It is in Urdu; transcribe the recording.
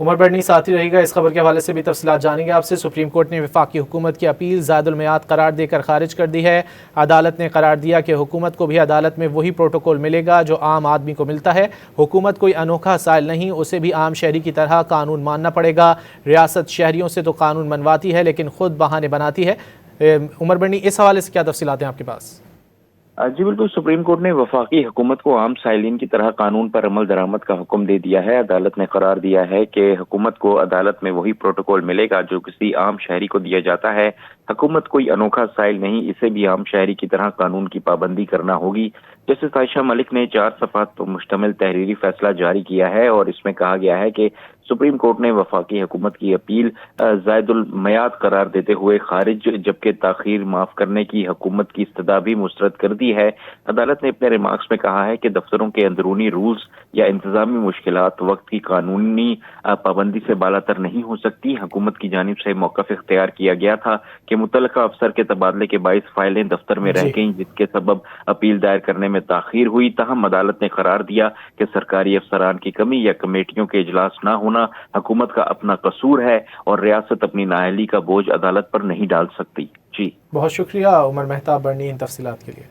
عمر بڑنی ساتھی رہے گا، اس خبر کے حوالے سے بھی تفصیلات جانیں گے آپ سے۔ سپریم کورٹ نے وفاقی حکومت کی اپیل زائد المیعاد قرار دے کر خارج کر دی ہے۔ عدالت نے قرار دیا کہ حکومت کو بھی عدالت میں وہی پروٹوکول ملے گا جو عام آدمی کو ملتا ہے۔ حکومت کوئی انوکھا سائل نہیں، اسے بھی عام شہری کی طرح قانون ماننا پڑے گا۔ ریاست شہریوں سے تو قانون منواتی ہے لیکن خود بہانے بناتی ہے۔ عمر بڑنی، اس حوالے سے کیا تفصیلات ہیں آپ کے پاس؟ جی بالکل، سپریم کورٹ نے وفاقی حکومت کو عام سائلین کی طرح قانون پر عمل درآمد کا حکم دے دیا ہے۔ عدالت نے قرار دیا ہے کہ حکومت کو عدالت میں وہی پروٹوکول ملے گا جو کسی عام شہری کو دیا جاتا ہے۔ حکومت کوئی انوکھا سائل نہیں، اسے بھی عام شہری کی طرح قانون کی پابندی کرنا ہوگی۔ جسٹس عائشہ ملک نے 4 صفحات پر مشتمل تحریری فیصلہ جاری کیا ہے اور اس میں کہا گیا ہے کہ سپریم کورٹ نے وفاقی حکومت کی اپیل زائد المیعاد قرار دیتے ہوئے خارج، جبکہ تاخیر معاف کرنے کی حکومت کی استدعا بھی مسترد کر دی ہے۔ عدالت نے اپنے ریمارکس میں کہا ہے کہ دفتروں کے اندرونی رولز یا انتظامی مشکلات وقت کی قانونی پابندی سے بالاتر نہیں ہو سکتی۔ حکومت کی جانب سے موقف اختیار کیا گیا تھا کہ متعلقہ افسر کے تبادلے کے باعث فائلیں دفتر میں رہ گئیں، جس کے سبب اپیل دائر کرنے میں تاخیر ہوئی۔ تاہم عدالت نے قرار دیا کہ سرکاری افسران کی کمی یا کمیٹیوں کے اجلاس نہ ہونا حکومت کا اپنا قصور ہے اور ریاست اپنی نااہلی کا بوجھ عدالت پر نہیں ڈال سکتی۔ جی بہت شکریہ عمر مہتاب برنی ان تفصیلات کے لیے۔